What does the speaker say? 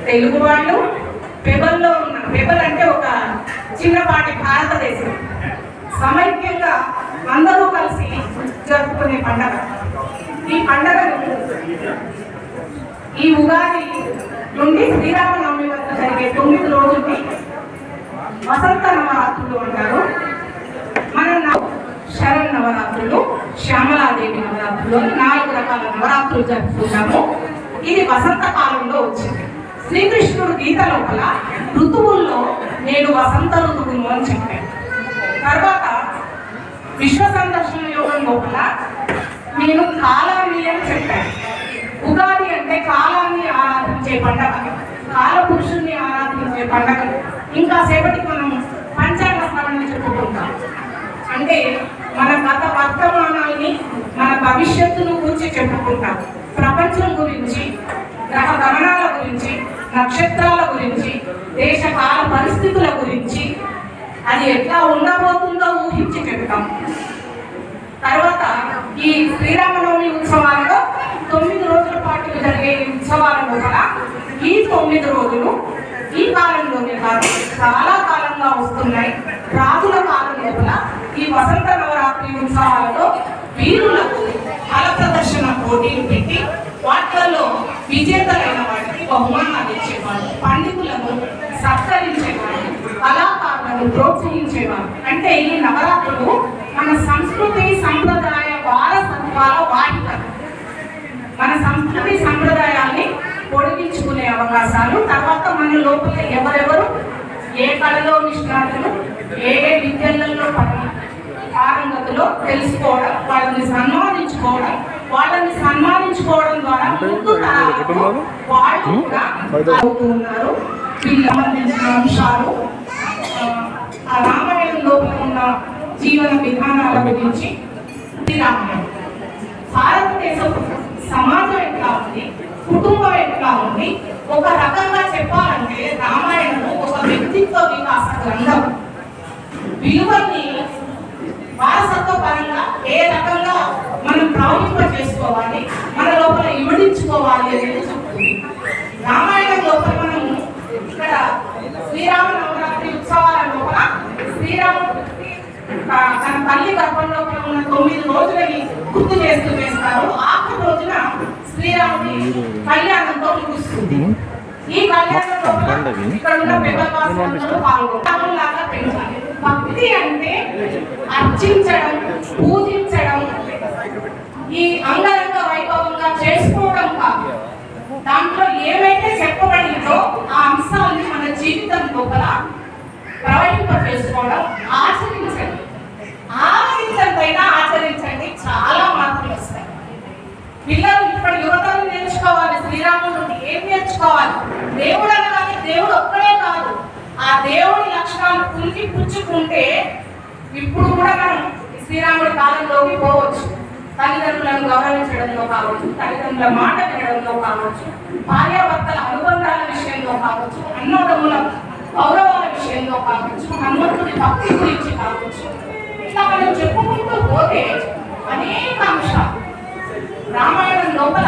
తెలుగు వాళ్ళు పెబల్లో ఉన్న, పెబల్ అంటే ఒక చిన్నపాటి భారతదేశం, సమైక్యంగా అందరూ కలిసి జరుపుకునే పండగ. ఈ పండగను ఈ ఉగాది నుండి శ్రీరామనవమి వరకు జరిగే 9 రోజుల్ని వసంత నవరాత్రులు అంటారు. మనం శరణ్ నవరాత్రులు, శ్యామలాదేవి నవరాత్రులు, 4 రకాల నవరాత్రులు జరుపుకుంటాము. ఇది వసంత కాలంలో వచ్చింది. శ్రీకృష్ణుడు గీత లోపల ఋతువుల్లో నేను వసంత ఋతువును అని చెప్పాను. తర్వాత విశ్వ సందర్శన యోగం లోపల నేను కాలాన్ని అని చెప్పాను. ఉగాది అంటే కాలాన్ని ఆరాధించే పండగ, కాల పురుషుణ్ణి ఆరాధించే పండగ. ఇంకా సేపటికి మనం పంచాంగ శ్రవణం చెప్పుకుంటాం. అంటే మన గత వర్తమానాన్ని, మన భవిష్యత్తును గురించి చెప్పుకుంటాం. ప్రపంచం గురించి, గ్రహ గమనాల గురించి, నక్షత్రాల గురించి, దేశ కాల పరిస్థితుల గురించి, అది ఎట్లా ఉండబోతుందో ఊహించి చెప్తాం. తర్వాత ఈ శ్రీరామనవమి ఉత్సవాలలో 9 రోజుల పాటు జరిగే ఈ ఉత్సవాల లోపల ఈ 9 రోజులు ఈ కాలంలోనే కాదు, చాలా కాలంగా వస్తున్నాయి. రాజుల కాలం లోపల ఈ వసంత నవరాత్రి ఉత్సవాలలో వీరులకు ఫల ప్రదర్శన పోటీలు పెట్టి వాటిల్లో విజేతలైన వాటికి బహుమానాలు ఇచ్చేవాళ్ళు, పండితులను సత్కరించేవాళ్ళు, కళాకారులను ప్రోత్సహించేవాళ్ళు. అంటే ఈ నవరాత్రులు మన సంస్కృతి సంప్రదాయ వారసత్వాల వాహిక. మన సంస్కృతి సంప్రదాయాన్ని పొడిగించుకునే అవకాశాలు, తర్వాత మన లోపల ఎవరెవరు ఏ కళలో నిష్ణాతులు, ఏ విద్యలలో పారంగతులో తెలుసుకోవడం, వాళ్ళని సన్మానించుకోవడం ద్వారా ముందు వాళ్ళు కూడా అవుతూ ఉన్నారు. వీళ్ళకి సంబంధించిన అంశాలు ఆ రామాయణం లోపల ఉన్న జీవన విధానాల గురించి, రామాయణం భారతదేశ సమాజం ఎట్లా ఉంది, కుటుంబం ఎట్లా ఉంది, ఒక రకంగా చెప్పాలంటే రామాయణం ఒక వ్యక్తిత్వ వికాస గ్రంథం. విలువల్ని వారసత్వ పరంగా ఏ రకంగా మనం ప్రవహింప చేసుకోవాలి, మన లోపల ఇమిడించుకోవాలి అనేది చెప్తుంది. రామాయణం లోపల మనం ఇక్కడ శ్రీరామ నవరాత్రి ఉత్సవాల లోపల శ్రీరాముడు తన తల్లి గర్భంలో ఉన్న 9 రోజులని గుర్తు చేస్తారు. ఆఖరి రోజున శ్రీరాముడి కళ్యాణంతో ముగుస్తుంది. ఈ కళ్యాణంలో ఇక్కడ ఉన్న పెద్దవాసులందరూ పాల్గొంటారులాగా పెంచాలి. భక్తి అంటే అర్చించడం, పూజించడం, ఈ అంగరంగ వైభవంగా చేసుకోవడం కాదు. దాంట్లో ఏమైతే చెప్పబడిందో ఆ అంశాలని మన జీవితం లోపల ప్రవహింప చేసుకోవడం, ఆచరించండి. ఆచరించండి, ఆచరించండి, చాలా మార్పులు వస్తాయి. పిల్లలు ఇప్పుడు యువతను నేర్చుకోవాలి. శ్రీరాముడు నుండి ఏం నేర్చుకోవాలి? దేవుడు అనగానే దేవుడు ఒక్కడే కాదు, ఆ దేవుడి లక్షణాలు పులికి పుచ్చుకుంటే ఇప్పుడు కూడా మనం శ్రీరాముడి కాలంలోకి పోవచ్చు. తల్లిదండ్రులను గౌరవించడంలో కావచ్చు, తల్లిదండ్రుల మాట వినడంలో కావచ్చు, భార్యాభర్తల అనుబంధాల విషయంలో కావచ్చు, అన్నదమ్ముల గౌరవాల విషయంలో కావచ్చు, హనుమంతుడి భక్తి గురించి కావచ్చు, ఇట్లా మనం చెప్పుకుంటూ పోతే అనేక అంశాలు రామాయణం లోపల